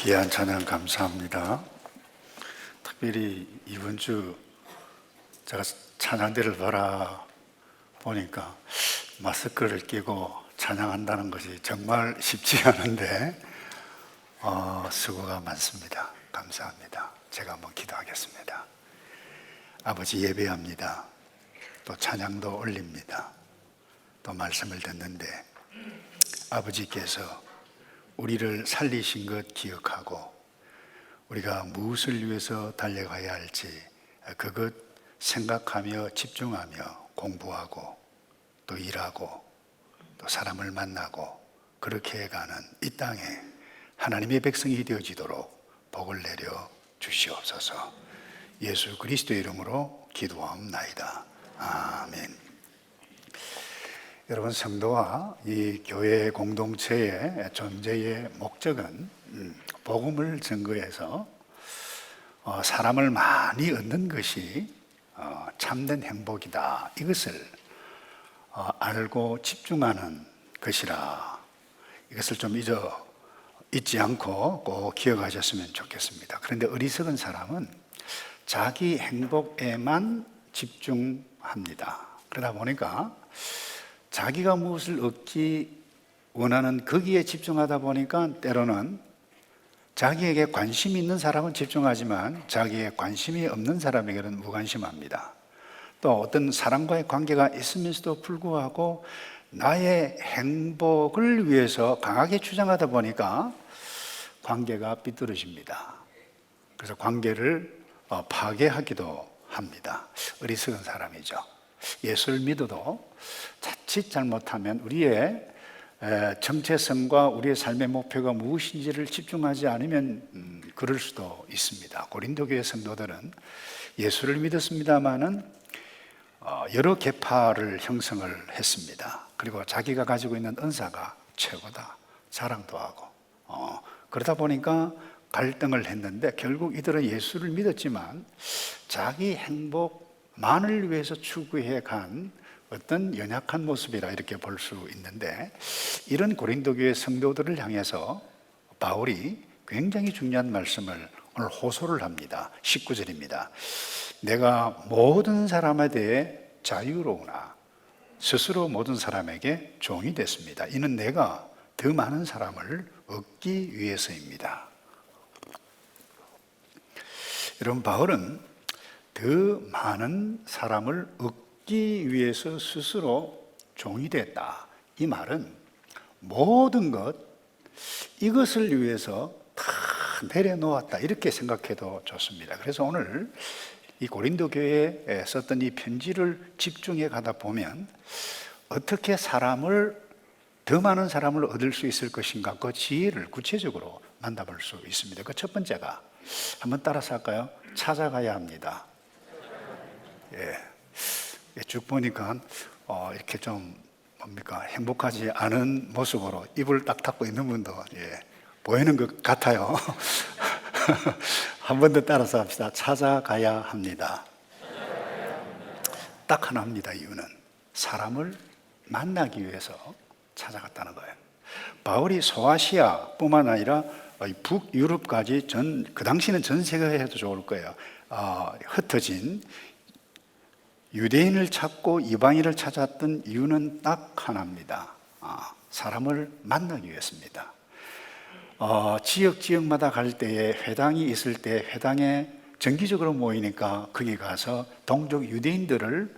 귀한 찬양 감사합니다. 특별히 이번 주 제가 찬양대를 보니까 마스크를 끼고 찬양한다는 것이 정말 쉽지 않은데 수고가 많습니다. 감사합니다. 제가 한번 기도하겠습니다. 아버지, 예배합니다. 또 찬양도 올립니다. 또 말씀을 듣는데 아버지께서 우리를 살리신 것 기억하고 우리가 무엇을 위해서 달려가야 할지 그것 생각하며 집중하며 공부하고 또 일하고 또 사람을 만나고 그렇게 가는 이 땅에 하나님의 백성이 되어지도록 복을 내려 주시옵소서. 예수 그리스도의 이름으로 기도하옵나이다. 아멘. 여러분, 성도와 이 교회 공동체의 존재의 목적은 복음을 증거해서 사람을 많이 얻는 것이 참된 행복이다, 이것을 알고 집중하는 것이라, 이것을 좀 잊지 않고 꼭 기억하셨으면 좋겠습니다. 그런데 어리석은 사람은 자기 행복에만 집중합니다. 그러다 보니까 자기가 무엇을 얻기 원하는 거기에 집중하다 보니까 때로는 자기에게 관심이 있는 사람은 집중하지만 자기에 관심이 없는 사람에게는 무관심합니다. 또 어떤 사람과의 관계가 있으면서도 불구하고 나의 행복을 위해서 강하게 주장하다 보니까 관계가 삐뚤어집니다. 그래서 관계를 파괴하기도 합니다. 어리석은 사람이죠. 예수를 믿어도 자칫 잘못하면 우리의 정체성과 우리의 삶의 목표가 무엇인지를 집중하지 않으면 그럴 수도 있습니다. 고린도 교회 성도들은 예수를 믿었습니다마는 여러 계파를 형성을 했습니다. 그리고 자기가 가지고 있는 은사가 최고다 자랑도 하고 그러다 보니까 갈등을 했는데 결국 이들은 예수를 믿었지만 자기 행복만을 위해서 추구해 간 어떤 연약한 모습이라 이렇게 볼 수 있는데, 이런 고린도 교회 성도들을 향해서 바울이 굉장히 중요한 말씀을 오늘 호소를 합니다. 19절입니다. 내가 모든 사람에 대해 자유로우나 스스로 모든 사람에게 종이 됐습니다. 이는 내가 더 많은 사람을 얻기 위해서입니다. 여러분, 바울은 더 많은 사람을 얻기 위해서 스스로 종이 됐다. 이 말은 모든 것, 이것을 위해서 다 내려놓았다, 이렇게 생각해도 좋습니다. 그래서 오늘 이 고린도 교회에 썼던 이 편지를 집중해 가다 보면 어떻게 더 많은 사람을 얻을 수 있을 것인가, 그 지혜를 구체적으로 만나볼 수 있습니다. 그 첫 번째가, 한번 따라서 할까요? 찾아가야 합니다. 쭉 보니까 이렇게 좀 행복하지 않은 모습으로 입을 딱 닫고 있는 분도 보이는 것 같아요. 한 번 더 따라서 합시다. 찾아가야 합니다. 딱 하나입니다. 이유는 사람을 만나기 위해서 찾아갔다는 거예요. 바울이 소아시아뿐만 아니라 북유럽까지 그 당시는 전 세계에 해도 좋을 거예요. 흩어진 유대인을 찾고 이방인을 찾았던 이유는 딱 하나입니다. 사람을 만나기 위해서입니다. 지역마다 갈 때에 회당이 있을 때 회당에 정기적으로 모이니까 거기 가서 동족 유대인들을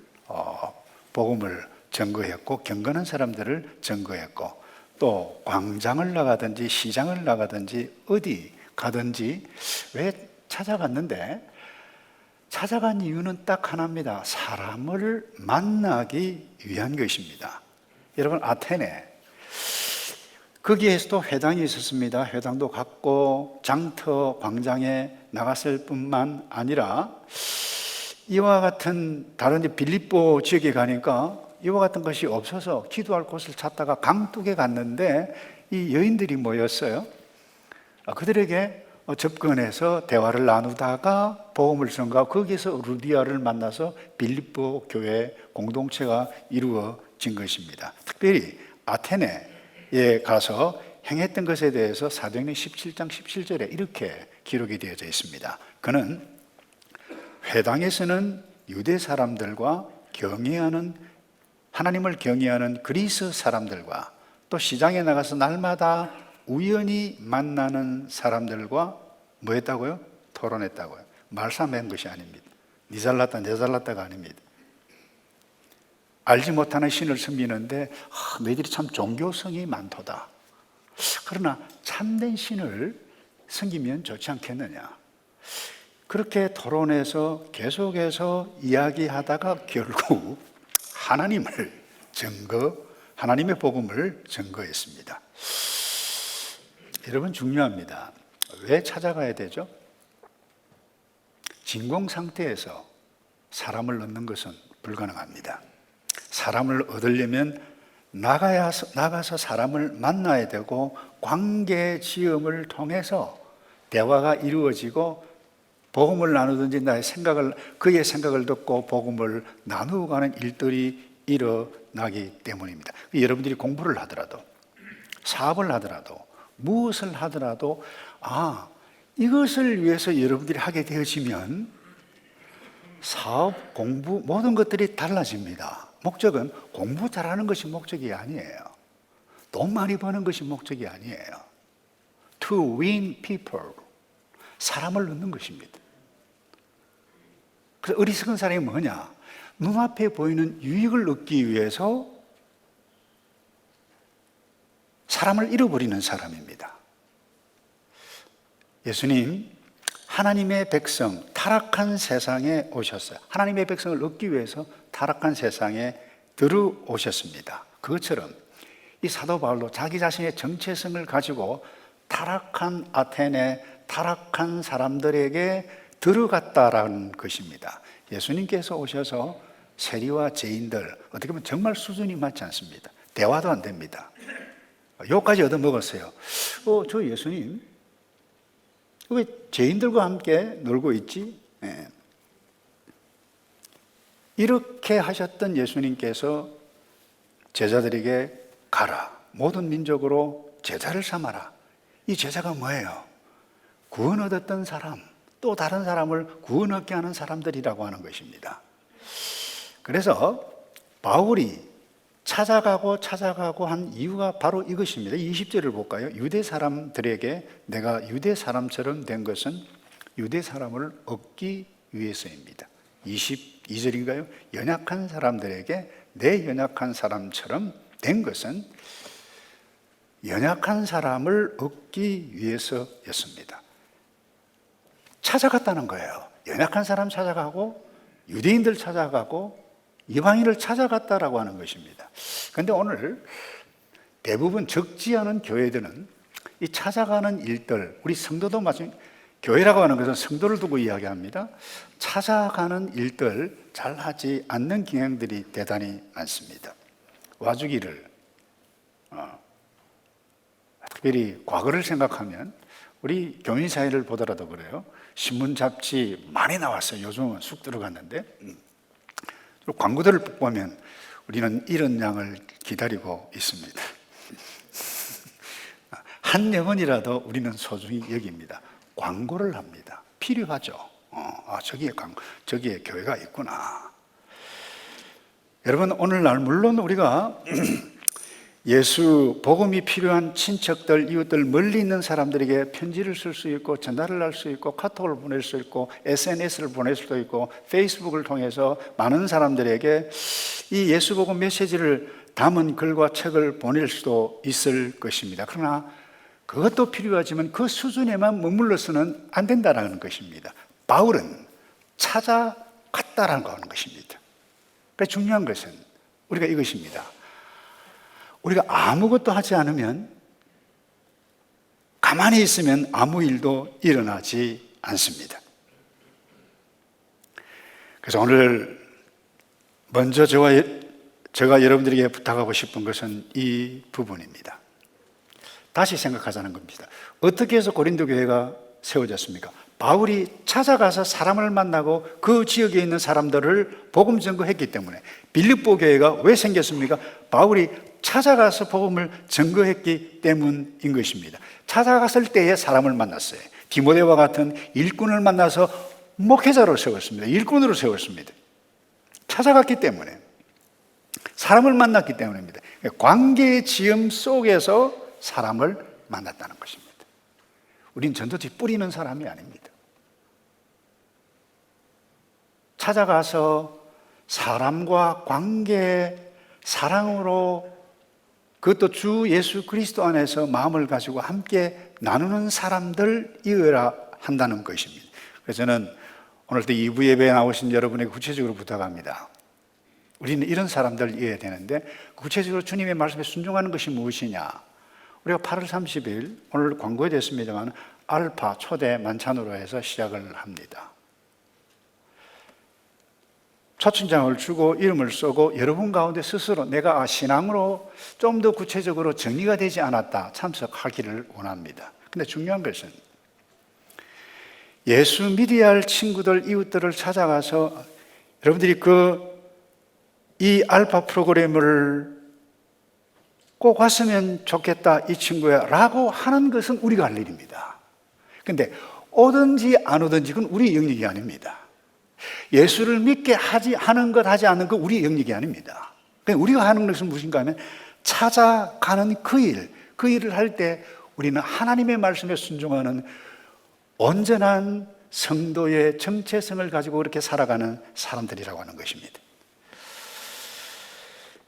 복음을 전거했고 경건한 사람들을 전거했고, 또 광장을 나가든지 시장을 나가든지 어디 가든지 왜 찾아갔는데, 찾아간 이유는 딱 하나입니다. 사람을 만나기 위한 것입니다. 여러분, 아테네, 거기에서도 회당이 있었습니다. 회당도 갔고 장터 광장에 나갔을 뿐만 아니라 이와 같은 다른 빌립보 지역에 가니까 이와 같은 것이 없어서 기도할 곳을 찾다가 강둑에 갔는데 이 여인들이 모였어요. 그들에게 접근해서 대화를 나누다가 복음을 전가하고 거기에서 루디아를 만나서 빌립보 교회 공동체가 이루어진 것입니다. 특별히 아테네에 가서 행했던 것에 대해서 사도행전 17장 17절에 이렇게 기록이 되어져 있습니다. 그는 회당에서는 유대 사람들과 하나님을 경외하는 그리스 사람들과 또 시장에 나가서 날마다 우연히 만나는 사람들과 뭐 했다고요? 토론했다고요. 말싸맨 것이 아닙니다. 니 잘났다 내 잘났다가 아닙니다. 알지 못하는 신을 섬기는데 너희들이 참 종교성이 많도다. 그러나 참된 신을 섬기면 좋지 않겠느냐. 그렇게 토론해서 계속해서 이야기하다가 결국 하나님의 복음을 증거했습니다. 여러분 중요합니다. 왜 찾아가야 되죠? 진공 상태에서 사람을 얻는 것은 불가능합니다. 사람을 얻으려면 나가서 사람을 만나야 되고 관계 지음을 통해서 대화가 이루어지고 복음을 나누든지 그의 생각을 듣고 복음을 나누고 가는 일들이 일어나기 때문입니다. 여러분들이 공부를 하더라도 사업을 하더라도 무엇을 하더라도 이것을 위해서 여러분들이 하게 되어지면 사업, 공부 모든 것들이 달라집니다. 목적은 공부 잘하는 것이 목적이 아니에요. 돈 많이 버는 것이 목적이 아니에요. To win people, 사람을 얻는 것입니다. 그래서 어리석은 사람이 뭐냐? 눈앞에 보이는 유익을 얻기 위해서 사람을 잃어버리는 사람입니다. 예수님, 하나님의 백성, 타락한 세상에 오셨어요. 하나님의 백성을 얻기 위해서 타락한 세상에 들어오셨습니다. 그것처럼 이 사도 바울도 자기 자신의 정체성을 가지고 타락한 아테네, 타락한 사람들에게 들어갔다라는 것입니다. 예수님께서 오셔서 세리와 죄인들, 어떻게 보면 정말 수준이 맞지 않습니다. 대화도 안 됩니다. 욕까지 얻어먹었어요. 저 예수님, 왜 죄인들과 함께 놀고 있지? 네. 이렇게 하셨던 예수님께서 제자들에게 가라, 모든 민족으로 제자를 삼아라. 이 제자가 뭐예요? 구원 얻었던 사람, 또 다른 사람을 구원 얻게 하는 사람들이라고 하는 것입니다. 그래서 바울이 찾아가고 한 이유가 바로 이것입니다. 20절을 볼까요? 유대 사람들에게 내가 유대 사람처럼 된 것은 유대 사람을 얻기 위해서입니다. 22절인가요? 연약한 사람들에게 내 연약한 사람처럼 된 것은 연약한 사람을 얻기 위해서였습니다. 찾아갔다는 거예요. 연약한 사람 찾아가고 유대인들 찾아가고 이방인을 찾아갔다라고 하는 것입니다. 그런데 오늘 대부분 적지 않은 교회들은 이 찾아가는 일들, 우리 성도도 마찬가지, 교회라고 하는 것은 성도를 두고 이야기합니다. 찾아가는 일들 잘 하지 않는 경향들이 대단히 많습니다. 와주기를, 특별히 과거를 생각하면 우리 교민 사회를 보더라도 그래요. 신문 잡지 많이 나왔어요. 요즘은 쑥 들어갔는데 광고들을 보면 우리는 이런 양을 기다리고 있습니다. 한 영혼이라도 우리는 소중히 여깁니다. 광고를 합니다. 필요하죠. 저기에 교회가 있구나. 여러분, 오늘날 물론 우리가 예수 복음이 필요한 친척들, 이웃들, 멀리 있는 사람들에게 편지를 쓸 수 있고 전달을 할 수 있고 카톡을 보낼 수 있고 SNS를 보낼 수도 있고 페이스북을 통해서 많은 사람들에게 이 예수 복음 메시지를 담은 글과 책을 보낼 수도 있을 것입니다. 그러나 그것도 필요하지만 그 수준에만 머물러서는 안 된다는 것입니다. 바울은 찾아갔다라는 것입니다. 그러니까 중요한 것은 우리가 이것입니다. 우리가 아무것도 하지 않으면, 가만히 있으면 아무 일도 일어나지 않습니다. 그래서 오늘 먼저 제가 여러분들에게 부탁하고 싶은 것은 이 부분입니다. 다시 생각하자는 겁니다. 어떻게 해서 고린도 교회가 세워졌습니까? 바울이 찾아가서 사람을 만나고 그 지역에 있는 사람들을 복음 전거했기 때문에. 빌립보 교회가 왜 생겼습니까? 바울이 찾아가서 복음을 증거했기 때문인 것입니다. 찾아갔을 때에 사람을 만났어요. 디모데와 같은 일꾼을 만나서 목회자로 세웠습니다. 일꾼으로 세웠습니다. 찾아갔기 때문에, 사람을 만났기 때문입니다. 관계의 지음 속에서 사람을 만났다는 것입니다. 우린 전도지 뿌리는 사람이 아닙니다. 찾아가서 사람과 관계, 사랑으로, 그것도 주 예수 그리스도 안에서 마음을 가지고 함께 나누는 사람들이어야 한다는 것입니다. 그래서 저는 오늘도 2부 예배에 나오신 여러분에게 구체적으로 부탁합니다. 우리는 이런 사람들이어야 되는데, 구체적으로 주님의 말씀에 순종하는 것이 무엇이냐? 우리가 8월 30일, 오늘 광고에 됐습니다만 알파 초대 만찬으로 해서 시작을 합니다. 초청장을 주고 이름을 쓰고 여러분 가운데 스스로 내가 신앙으로 좀 더 구체적으로 정리가 되지 않았다 참석하기를 원합니다. 근데 중요한 것은 예수 믿어야 할 친구들, 이웃들을 찾아가서 여러분들이 이 알파 프로그램을 꼭 왔으면 좋겠다 이 친구야 라고 하는 것은 우리가 할 일입니다. 근데 오든지 안 오든지 그건 우리 영역이 아닙니다. 예수를 믿게 하는 것 하지 않는 것 우리의 영역이 아닙니다. 우리가 하는 것은 무엇인가 하면 찾아가는 그 일을 할 때 우리는 하나님의 말씀에 순종하는 온전한 성도의 정체성을 가지고 그렇게 살아가는 사람들이라고 하는 것입니다.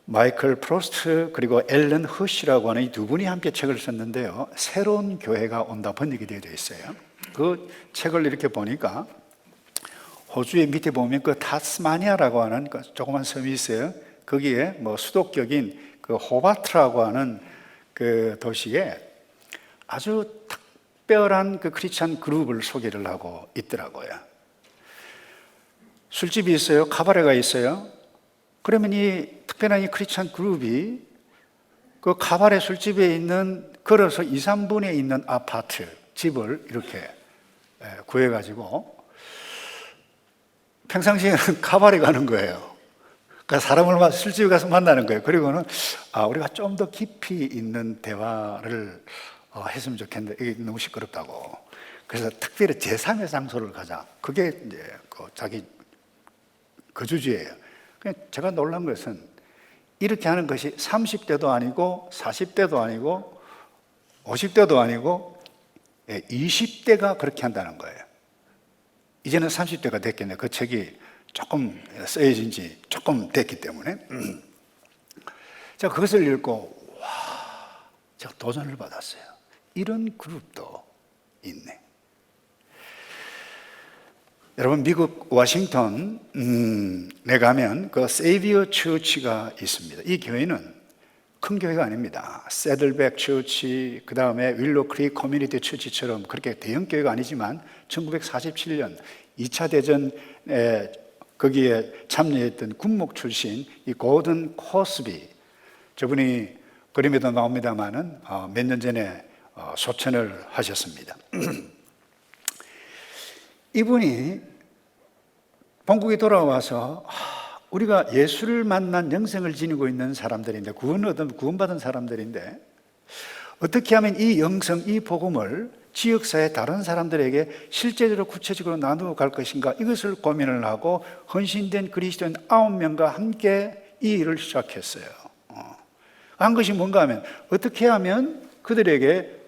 마이클 프로스트 그리고 앨런 허시라고 하는 이 두 분이 함께 책을 썼는데요. 새로운 교회가 온다 번역이 되어 있어요. 그 책을 이렇게 보니까 호주의 밑에 보면 그 타스마니아라고 하는 그 조그만 섬이 있어요. 거기에 수도격인 그 호바트라고 하는 그 도시에 아주 특별한 그 크리스찬 그룹을 소개를 하고 있더라고요. 술집이 있어요. 카바레가 있어요. 그러면 이 특별한 이 크리스찬 그룹이 그 카바레 술집에 있는 걸어서 2, 3분에 있는 아파트, 집을 이렇게 구해가지고 평상시에는 카바레 가는 거예요. 그러니까 사람을 술집에 가서 만나는 거예요. 그리고는 우리가 좀 더 깊이 있는 대화를 했으면 좋겠는데 이게 너무 시끄럽다고. 그래서 특별히 제3의 장소를 가자. 그게 이제 자기 거주지예요. 제가 놀란 것은 이렇게 하는 것이 30대도 아니고 40대도 아니고 50대도 아니고 20대가 그렇게 한다는 거예요. 이제는 30대가 됐겠네. 그 책이 조금 쓰여진 지 조금 됐기 때문에. 제가 그것을 읽고 제가 도전을 받았어요. 이런 그룹도 있네. 여러분, 미국 워싱턴에 가면 그 세이비어 처치가 있습니다. 이 교회는 큰 교회가 아닙니다. 세들백 처치, 그 다음에 윌로 크릭 커뮤니티 처치처럼 그렇게 대형 교회가 아니지만 1947년 2차 대전에 거기에 참여했던 군목 출신 이 고든 코스비, 저분이 그림에도 나옵니다만은 몇 년 전에 소천을 하셨습니다. 이분이 본국에 돌아와서 우리가 예수를 만난 영생을 지니고 있는 사람들인데, 구원받은 사람들인데 어떻게 하면 이 영성, 이 복음을 지역사회 다른 사람들에게 실제적으로 구체적으로 나누어 갈 것인가, 이것을 고민을 하고 헌신된 그리스도인 9명과 함께 이 일을 시작했어요. 한 것이 뭔가 하면 어떻게 하면 그들에게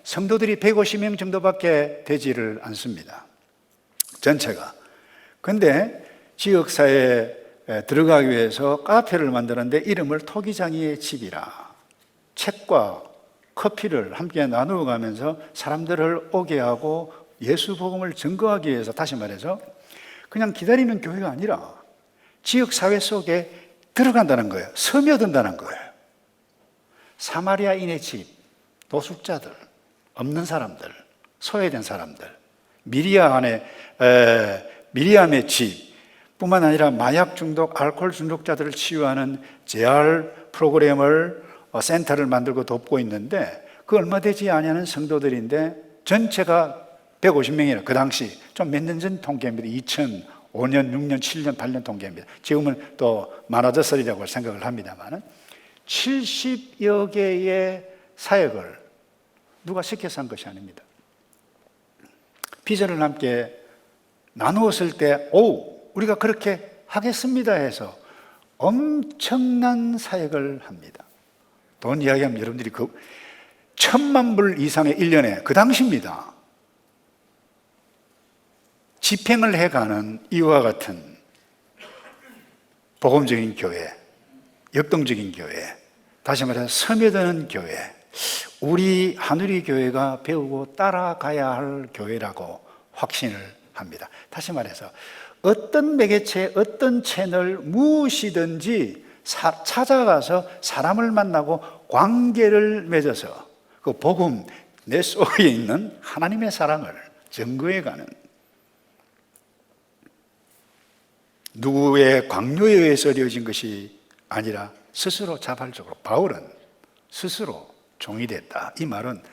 성도들이 150명 정도밖에 되지를 않습니다. 전체가. 근데 지역사회에 들어가기 위해서 카페를 만드는데 이름을 토기장이의 집이라, 책과 커피를 함께 나누어 가면서 사람들을 오게 하고 예수 복음을 증거하기 위해서, 다시 말해서 그냥 기다리는 교회가 아니라 지역사회 속에 들어간다는 거예요. 스며든다는 거예요. 사마리아인의 집, 노숙자들, 없는 사람들, 소외된 사람들, 미리암의 집 뿐만 아니라 마약 중독, 알코올 중독자들을 치유하는 재활 프로그램을 센터를 만들고 돕고 있는데, 그 얼마 되지 않은 성도들인데 전체가 150명이라, 그 당시 좀 몇 년 전 통계입니다. 2005년, 6년, 7년, 8년 통계입니다. 지금은 또 많아졌으리라고 생각을 합니다만 70여 개의 사역을 누가 시켜서 한 것이 아닙니다. 비전을 함께 나누었을 때, 우리가 그렇게 하겠습니다 해서 엄청난 사역을 합니다. 돈 이야기하면 여러분들이 그 1,000만 불 이상의 1년에 그 당시입니다. 집행을 해가는 이와 같은 복음적인 교회, 역동적인 교회, 다시 말해서 스며드는 교회, 우리 하누리 교회가 배우고 따라가야 할 교회라고 확신을 합니다. 다시 말해서 어떤 매개체, 어떤 채널, 무엇이든지 찾아가서 사람을 만나고 관계를 맺어서 그 복음, 내 속에 있는 하나님의 사랑을 증거해가는, 누구의 강요에 의해서 이루어진 것이 아니라 스스로 자발적으로, 바울은 스스로 종이 됐다. 이 말은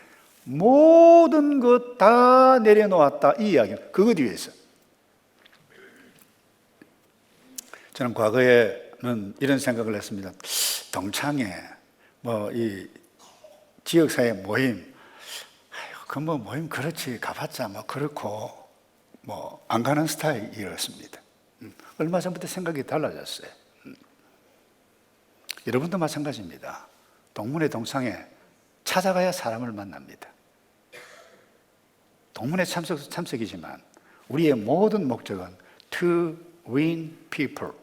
모든 것 다 내려놓았다, 이 이야기는 그것 위해서. 저는 과거에는 이런 생각을 했습니다. 동창회, 이 지역사회 모임, 그 모임 그렇지, 가봤자 그렇고 안 가는 스타일이었습니다. 얼마 전부터 생각이 달라졌어요. 여러분도 마찬가지입니다. 동문회 동창회 찾아가야 사람을 만납니다. 동문회 참석이지만 우리의 모든 목적은 to win people,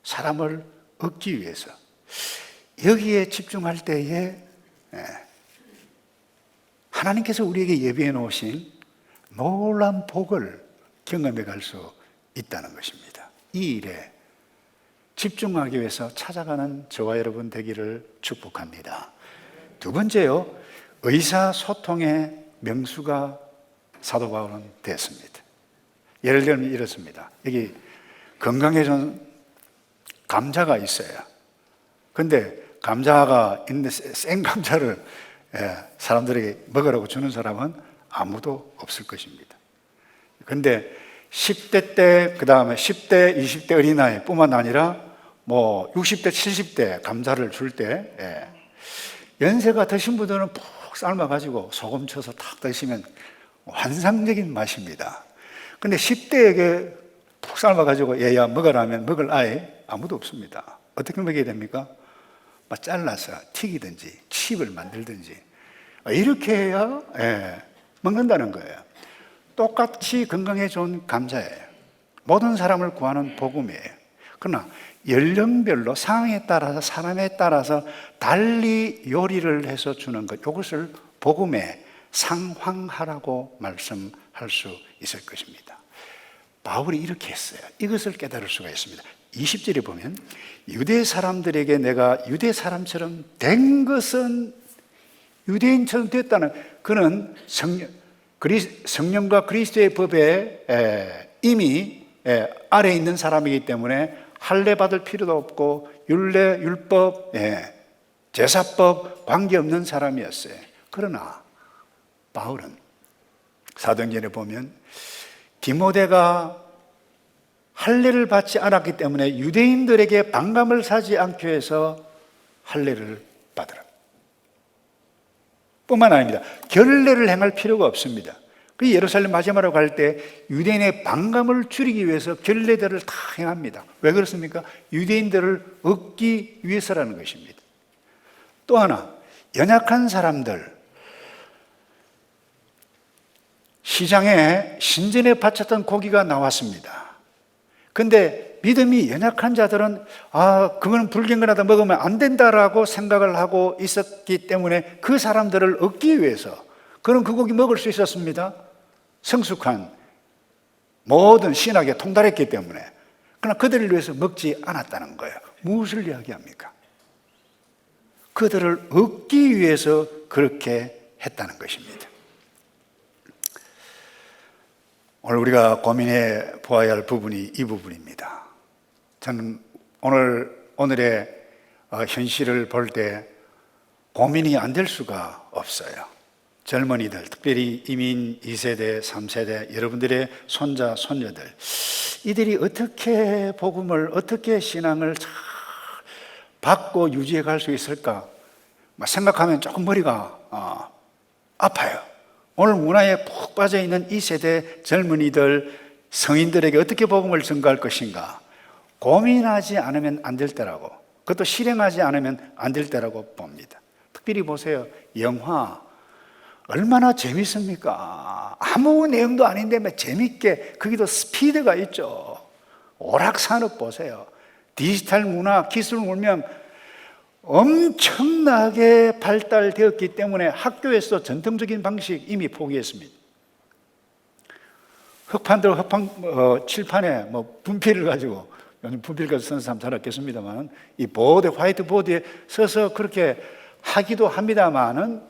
사람을 얻기 위해서. 여기에 집중할 때에 하나님께서 우리에게 예비해 놓으신 놀라운 복을 경험해 갈 수 있다는 것입니다. 이 일에 집중하기 위해서 찾아가는 저와 여러분 되기를 축복합니다. 두 번째요, 의사소통의 명수가 사도 바울은 됐습니다. 예를 들면 이렇습니다. 여기 건강해진 감자가 있어요. 근데 감자가 있는데 생 감자를 사람들에게 먹으라고 주는 사람은 아무도 없을 것입니다. 근데 10대 때, 그 다음에 10대, 20대 어린아이 뿐만 아니라 60대, 70대 감자를 줄 때 연세가 드신 분들은 푹 삶아가지고 소금 쳐서 탁 드시면 환상적인 맛입니다. 근데 10대에게 푹 삶아가지고 얘야 먹으라면 먹을 아이 아무도 없습니다. 어떻게 먹여야 됩니까? 잘라서 튀기든지 칩을 만들든지 이렇게 해야 먹는다는 거예요. 똑같이 건강에 좋은 감자예요. 모든 사람을 구하는 복음이에요. 그러나 연령별로 상황에 따라서, 사람에 따라서 달리 요리를 해서 주는 것, 이것을 복음의 상황하라고 말씀할 수 있을 것입니다. 바울이 이렇게 했어요. 이것을 깨달을 수가 있습니다. 20절에 보면 유대 사람들에게 내가 유대 사람처럼 된 것은 유대인처럼 됐다는, 그는 성령과 그리스도의 법에 이미 아래에 있는 사람이기 때문에 할례 받을 필요도 없고 율례, 율법, 제사법 관계없는 사람이었어요. 그러나 바울은 사도행전에 보면 디모데가 할례를 받지 않았기 때문에 유대인들에게 반감을 사지 않기 위해서 할례를 받으라. 뿐만 아닙니다. 결례를 행할 필요가 없습니다. 그 예루살렘 마지막으로 갈 때 유대인의 반감을 줄이기 위해서 결례들을 다 행합니다. 왜 그렇습니까? 유대인들을 얻기 위해서라는 것입니다. 또 하나, 연약한 사람들, 시장에 신전에 바쳤던 고기가 나왔습니다. 근데 믿음이 연약한 자들은 그거는 불경건하다, 먹으면 안 된다라고 생각을 하고 있었기 때문에 그 사람들을 얻기 위해서 그는 그 고기 먹을 수 있었습니다. 성숙한 모든 신학에 통달했기 때문에. 그러나 그들을 위해서 먹지 않았다는 거예요. 무엇을 이야기합니까? 그들을 얻기 위해서 그렇게 했다는 것입니다. 오늘 우리가 고민해 보아야 할 부분이 이 부분입니다. 저는 오늘의 현실을 볼 때 고민이 안 될 수가 없어요. 젊은이들, 특별히 이민 2세대, 3세대, 여러분들의 손자, 손녀들, 이들이 어떻게 복음을, 어떻게 신앙을 잘 받고 유지해 갈 수 있을까? 생각하면 조금 머리가 아파요. 오늘 문화에 푹 빠져 있는 이 세대 젊은이들, 성인들에게 어떻게 복음을 전가할 것인가? 고민하지 않으면 안 될 때라고, 그것도 실행하지 않으면 안 될 때라고 봅니다. 특별히 보세요. 영화 얼마나 재밌습니까? 아무 내용도 아닌데 재밌게, 거기도 스피드가 있죠. 오락산업 보세요. 디지털 문화, 기술 문명 엄청나게 발달되었기 때문에 학교에서 전통적인 방식 이미 포기했습니다. 칠판에 분필을 가지고, 요즘 분필 가지고 쓰는 사람 잘 없겠습니다만, 이 화이트보드에 써서 그렇게 하기도 합니다만은,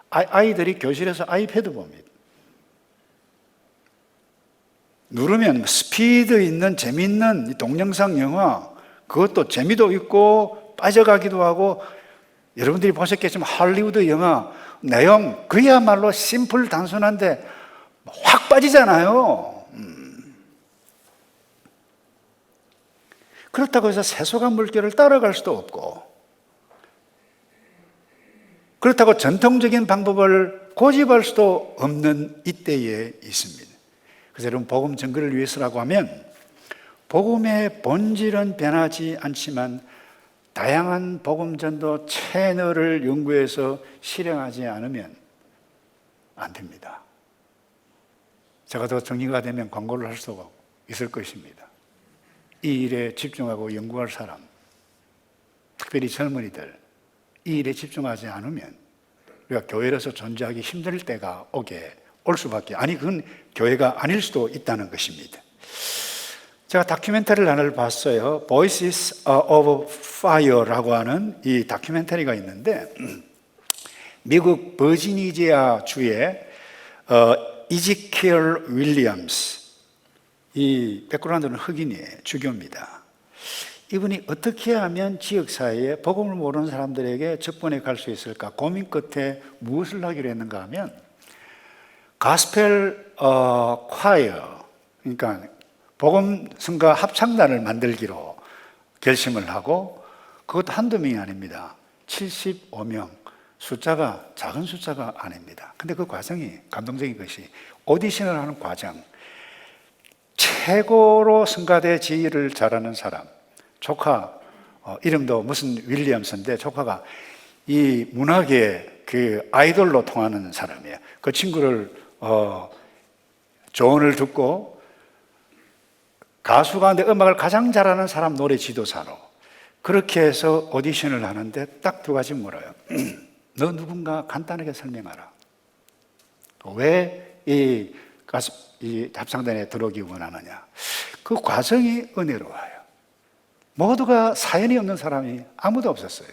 아이들이 교실에서 아이패드 봅니다. 누르면 스피드 있는 재미있는 동영상 영화, 그것도 재미도 있고 빠져가기도 하고, 여러분들이 보셨겠지만 할리우드 영화 내용 그야말로 심플 단순한데 확 빠지잖아요. 그렇다고 해서 세속한 물결을 따라갈 수도 없고, 그렇다고 전통적인 방법을 고집할 수도 없는 이때에 있습니다. 그래서 여러분, 복음 전거를 위해서라고 하면 복음의 본질은 변하지 않지만 다양한 복음 전도 채널을 연구해서 실행하지 않으면 안 됩니다. 제가 더 정리가 되면 광고를 할 수가 있을 것입니다. 이 일에 집중하고 연구할 사람, 특별히 젊은이들, 이 일에 집중하지 않으면 우리가 교회로서 존재하기 힘들 때가 올 수밖에, 그건 교회가 아닐 수도 있다는 것입니다. 제가 다큐멘터리를 하나를 봤어요. Voices of Fire라고 하는 이 다큐멘터리가 있는데, 미국 버지니아 주의 이지키엘 윌리엄스, 이 백그라운드는 흑인이에요. 주교입니다. 이분이 어떻게 하면 지역사회에 복음을 모르는 사람들에게 접근해 갈 수 있을까 고민 끝에 무엇을 하기로 했는가 하면, 가스펠 콰이어, 그러니까 복음 성가 합창단을 만들기로 결심을 하고, 그것도 한두 명이 아닙니다. 75명, 숫자가 작은 숫자가 아닙니다. 근데 그 과정이 감동적인 것이, 오디션을 하는 과정, 최고로 성가대 지휘를 잘하는 사람, 조카, 이름도 무슨 윌리엄스인데, 조카가 이 문학의 그 아이돌로 통하는 사람이에요. 그 친구를 조언을 듣고 가수 가운데 음악을 가장 잘하는 사람 노래 지도사로 그렇게 해서 오디션을 하는데 딱 두 가지 물어요. 너 누군가 간단하게 설명하라. 왜 이 합창단에 들어오기 원하느냐. 그 과정이 은혜로워요. 모두가 사연이 없는 사람이 아무도 없었어요.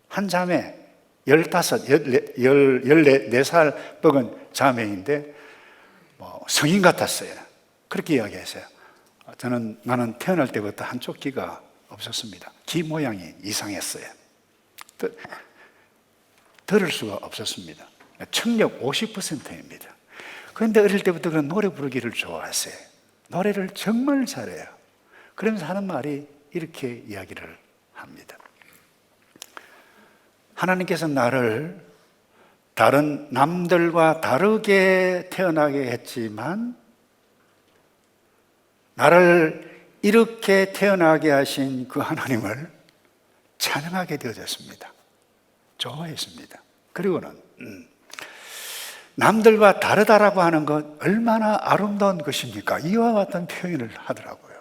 한 자매, 14살 먹은 자매인데 성인 같았어요. 그렇게 이야기했어요. 나는 태어날 때부터 한쪽 귀가 없었습니다. 귀 모양이 이상했어요. 들을 수가 없었습니다. 청력 50%입니다. 그런데 어릴 때부터 그런 노래 부르기를 좋아했어요. 노래를 정말 잘해요. 그러면서 하는 말이 이렇게 이야기를 합니다. 하나님께서 나를 다른 남들과 다르게 태어나게 했지만, 나를 이렇게 태어나게 하신 그 하나님을 찬양하게 되어졌습니다. 좋아했습니다. 그리고는 남들과 다르다라고 하는 것 얼마나 아름다운 것입니까? 이와 같은 표현을 하더라고요.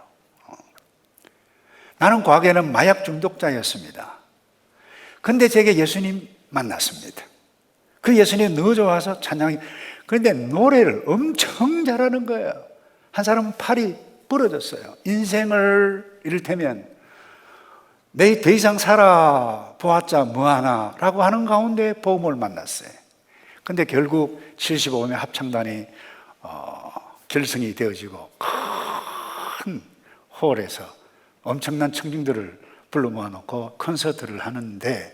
나는 과거에는 마약 중독자였습니다. 근데 제게 예수님 만났습니다. 그 예수님 너무 좋아서 찬양이, 그런데 노래를 엄청 잘하는 거예요. 한 사람은 팔이 부러졌어요. 인생을 이를테면 내 더 이상 살아보았자 뭐하나 라고 하는 가운데 복음을 만났어요. 근데 결국 75명 합창단이 결성이 되어지고 큰 홀에서 엄청난 청중들을 불러 모아놓고 콘서트를 하는데,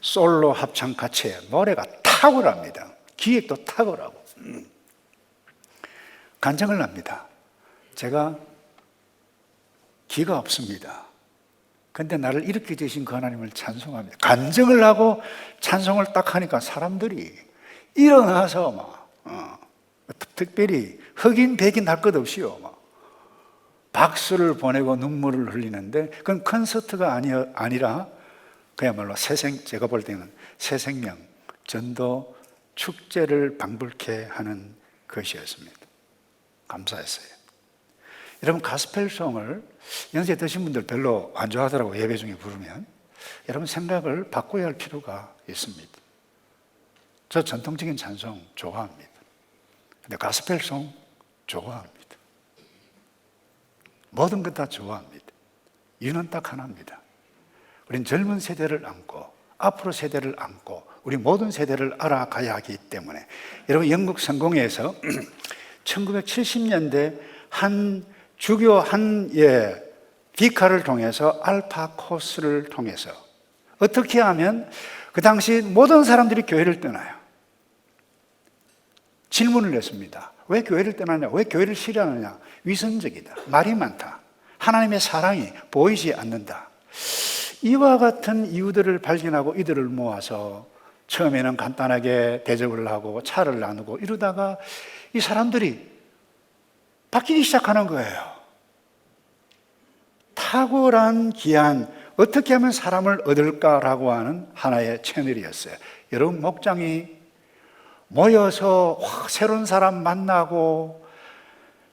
솔로 합창 가치에 노래가 탁월합니다. 기획도 탁월하고 간증을 합니다. 제가 귀가 없습니다. 근데 나를 이렇게 되신 그 하나님을 찬송합니다. 간증을 하고 찬송을 딱 하니까 사람들이 일어나서 특별히 흑인 백인 할 것 없이요, 박수를 보내고 눈물을 흘리는데, 그건 콘서트가 아니라 그야말로 제가 볼 때는 새 생명 전도 축제를 방불케 하는 것이었습니다. 감사했어요. 여러분, 가스펠송을 연세 드신 분들 별로 안 좋아하더라고, 예배 중에 부르면. 여러분, 생각을 바꿔야 할 필요가 있습니다. 저 전통적인 찬송 좋아합니다. 근데 가스펠송 좋아합니다. 모든 것 다 좋아합니다. 이유는 딱 하나입니다. 우린 젊은 세대를 안고 앞으로 세대를 안고 우리 모든 세대를 알아가야 하기 때문에. 여러분, 영국 성공회에서 1970년대 주교 비카를 통해서 알파 코스를 통해서 어떻게 하면 그 당시 모든 사람들이 교회를 떠나요. 질문을 했습니다. 왜 교회를 떠나냐? 왜 교회를 싫어하느냐? 위선적이다. 말이 많다. 하나님의 사랑이 보이지 않는다. 이와 같은 이유들을 발견하고 이들을 모아서 처음에는 간단하게 대접을 하고 차를 나누고 이러다가 이 사람들이 바뀌기 시작하는 거예요. 탁월한 기한, 어떻게 하면 사람을 얻을까라고 하는 하나의 채널이었어요. 여러분, 목장이 모여서 새로운 사람 만나고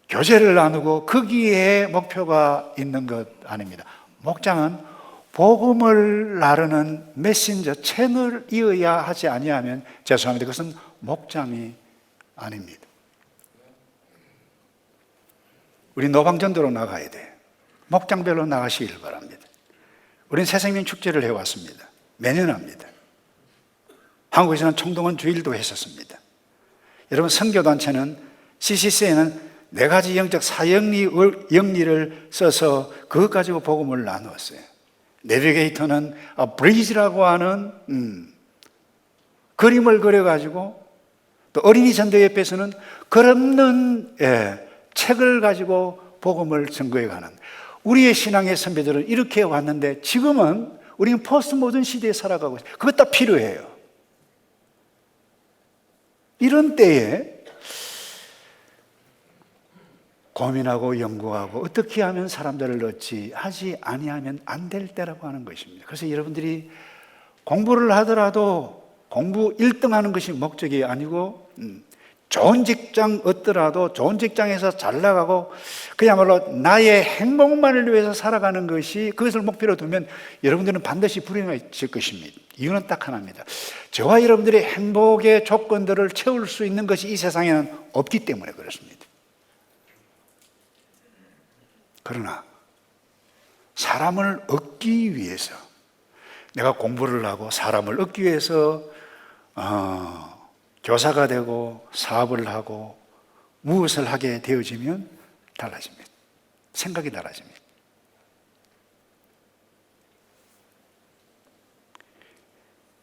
교제를 나누고 거기에 목표가 있는 것 아닙니다. 목장은 복음을 나르는 메신저 채널이어야 하지 아니하면 죄송합니다. 그것은 목장이 아닙니다. 우리 노방전도로 나가야 돼. 목장별로 나가시길 바랍니다. 우리는 새생명 축제를 해왔습니다. 매년 합니다. 한국에서는 총동원 주일도 했었습니다. 여러분, 선교단체는 CCC에는 4가지 영적 영리를 써서 그것 가지고 복음을 나누었어요. 내비게이터는 브리지라고 하는 그림을 그려가지고, 또 어린이 전도협회에서는 글 없는 책을 가지고 복음을 증거해가는, 우리의 신앙의 선배들은 이렇게 왔는데 지금은 우리는 포스트 모던 시대에 살아가고 있어요. 그것 다 필요해요. 이런 때에 고민하고 연구하고 어떻게 하면 사람들을 얻지 하지 아니하면 안 될 때라고 하는 것입니다. 그래서 여러분들이 공부를 하더라도 공부 1등 하는 것이 목적이 아니고 좋은 직장 얻더라도 좋은 직장에서 잘 나가고 그야말로 나의 행복만을 위해서 살아가는 것이, 그것을 목표로 두면 여러분들은 반드시 불행해질 것입니다. 이유는 딱 하나입니다. 저와 여러분들의 행복의 조건들을 채울 수 있는 것이 이 세상에는 없기 때문에 그렇습니다. 그러나 사람을 얻기 위해서, 내가 공부를 하고 사람을 얻기 위해서 교사가 되고 사업을 하고 무엇을 하게 되어지면 달라집니다. 생각이 달라집니다.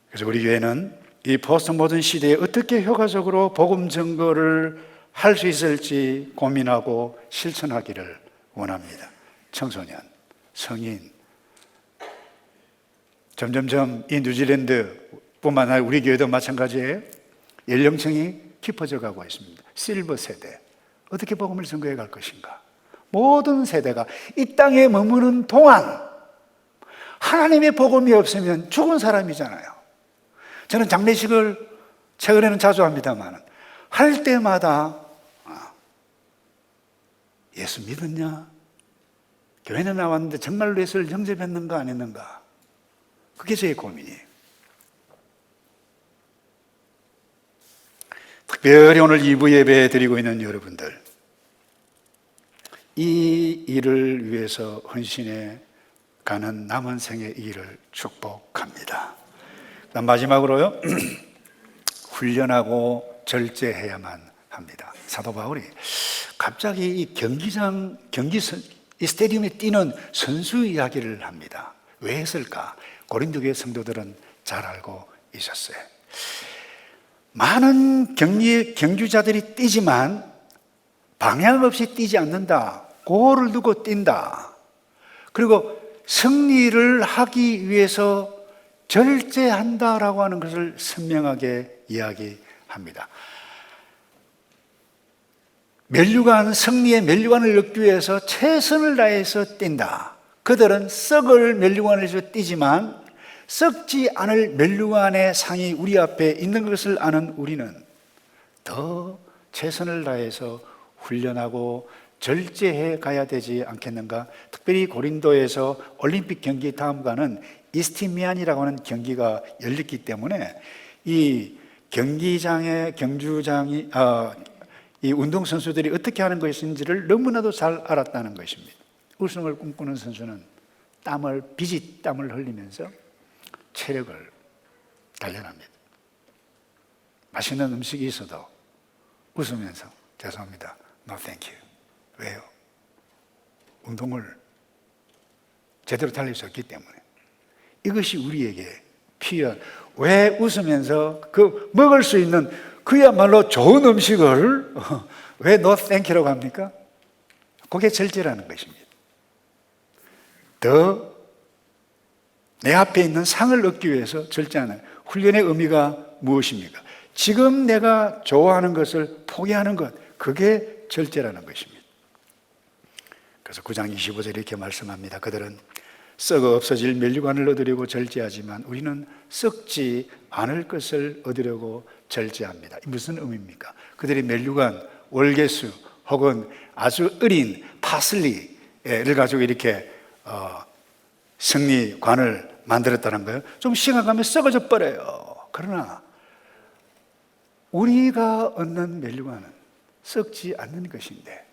그래서 우리 교회는 이 포스트 모던 시대에 어떻게 효과적으로 복음 증거를 할 수 있을지 고민하고 실천하기를 원합니다. 청소년, 성인, 점점점 이 뉴질랜드뿐만 아니라 우리 교회도 마찬가지예요. 연령층이 깊어져 가고 있습니다. 실버 세대, 어떻게 복음을 증거해 갈 것인가? 모든 세대가 이 땅에 머무는 동안 하나님의 복음이 없으면 죽은 사람이잖아요. 저는 장례식을 최근에는 자주 합니다만 할 때마다 예수 믿었냐? 교회는 나왔는데 정말로 예수를 영접했는가 안 했는가? 그게 제 고민이에요. 특별히 오늘 2부 예배 드리고 있는 여러분들, 이 일을 위해서 헌신해 가는 남은 생의 일을 축복합니다. 그다음 마지막으로요, 훈련하고 절제해야만 합니다. 사도 바울이 갑자기 이 이 스테디움에 뛰는 선수 이야기를 합니다. 왜 했을까? 고린도 교회 성도들은 잘 알고 있었어요. 많은 경주자들이 뛰지만 방향 없이 뛰지 않는다. 고를 두고 뛴다. 그리고 승리를 하기 위해서 절제한다라고 하는 것을 선명하게 이야기합니다. 승리의 면류관을 얻기 위해서 최선을 다해서 뛴다. 그들은 썩을 면류관에서 뛰지만 썩지 않을 면류관의 상이 우리 앞에 있는 것을 아는 우리는 더 최선을 다해서 훈련하고 절제해 가야 되지 않겠는가? 특별히 고린도에서 올림픽 경기 다음과는 이스티미안이라고 하는 경기가 열렸기 때문에 이 경기장의 이 운동선수들이 어떻게 하는 것인지를 너무나도 잘 알았다는 것입니다. 우승을 꿈꾸는 선수는 땀을 흘리면서 체력을 단련합니다. 맛있는 음식이 있어도 웃으면서 죄송합니다. No thank you. 왜요? 운동을 제대로 달릴 수 없기 때문에. 이것이 우리에게 필요한, 왜 웃으면서 그 먹을 수 있는 그야말로 좋은 음식을 왜 no thank you라고 합니까? 그게 절제라는 것입니다. 더 내 앞에 있는 상을 얻기 위해서 절제하는 훈련의 의미가 무엇입니까? 지금 내가 좋아하는 것을 포기하는 것, 그게 절제라는 것입니다. 그래서 9장 25절에 이렇게 말씀합니다. 그들은 썩어 없어질 면류관을 얻으려고 절제하지만 우리는 썩지 않을 것을 얻으려고 절제합니다. 무슨 의미입니까? 그들이 면류관, 월계수 혹은 아주 어린 파슬리를 가지고 이렇게 승리관을 만들었다는 거예요. 좀 시간 가면 썩어져 버려요. 그러나 우리가 얻는 면류관은 썩지 않는 것인데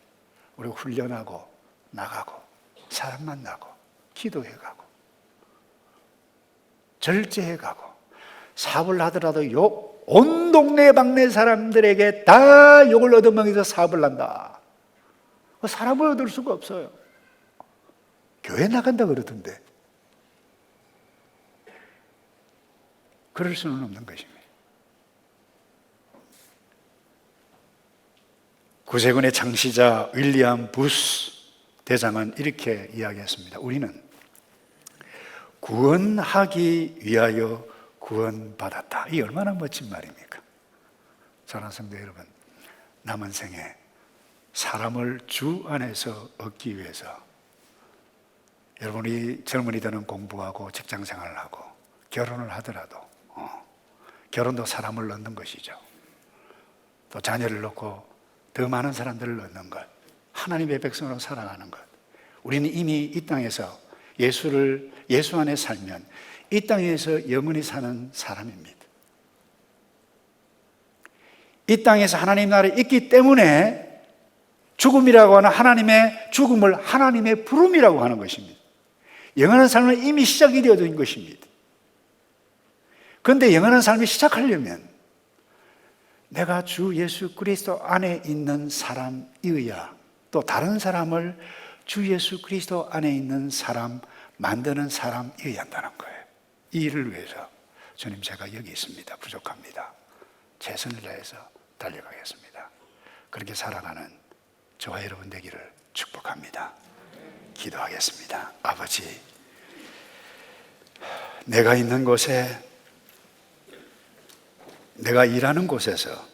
우리가 훈련하고 나가고 사람 만나고 기도해가고 절제해가고 사업을 하더라도 온 동네 방네 사람들에게 다 욕을 얻어먹여서 사업을 한다. 사람을 얻을 수가 없어요. 교회 나간다 그러던데 그럴 수는 없는 것입니다. 구세군의 창시자 윌리엄 부스 대장은 이렇게 이야기했습니다. 우리는 구원하기 위하여 구원받았다. 이 얼마나 멋진 말입니까? 사랑하는 성도 여러분, 남은 생에 사람을 주 안에서 얻기 위해서 여러분이 젊은이들은 공부하고 직장생활을 하고 결혼을 하더라도 결혼도 사람을 얻는 것이죠. 또 자녀를 낳고 더 많은 사람들을 얻는 것, 하나님의 백성으로 살아가는 것. 우리는 이미 이 땅에서 예수 안에 살면 이 땅에서 영원히 사는 사람입니다. 이 땅에서 하나님 나라에 있기 때문에 죽음이라고 하는 하나님의 죽음을 하나님의 부름이라고 하는 것입니다. 영원한 삶은 이미 시작이 되어진 것입니다. 그런데 영원한 삶을 시작하려면 내가 주 예수 그리스도 안에 있는 사람이어야 또 다른 사람을 주 예수 그리스도 안에 있는 사람 만드는 사람이어야 한다는 거예요. 이 일을 위해서 주님 제가 여기 있습니다. 부족합니다. 최선을 다해서 달려가겠습니다. 그렇게 살아가는 저와 여러분 되기를 축복합니다. 기도하겠습니다. 아버지, 내가 있는 곳에, 내가 일하는 곳에서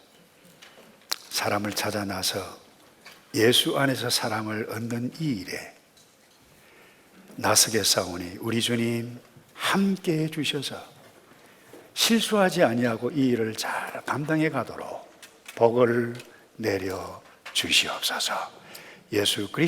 사람을 찾아 나서 예수 안에서 사람을 얻는 이 일에 나서겠사오니 우리 주님 함께 해주셔서 실수하지 아니하고 이 일을 잘 감당해 가도록 복을 내려 주시옵소서. 예수 그리스도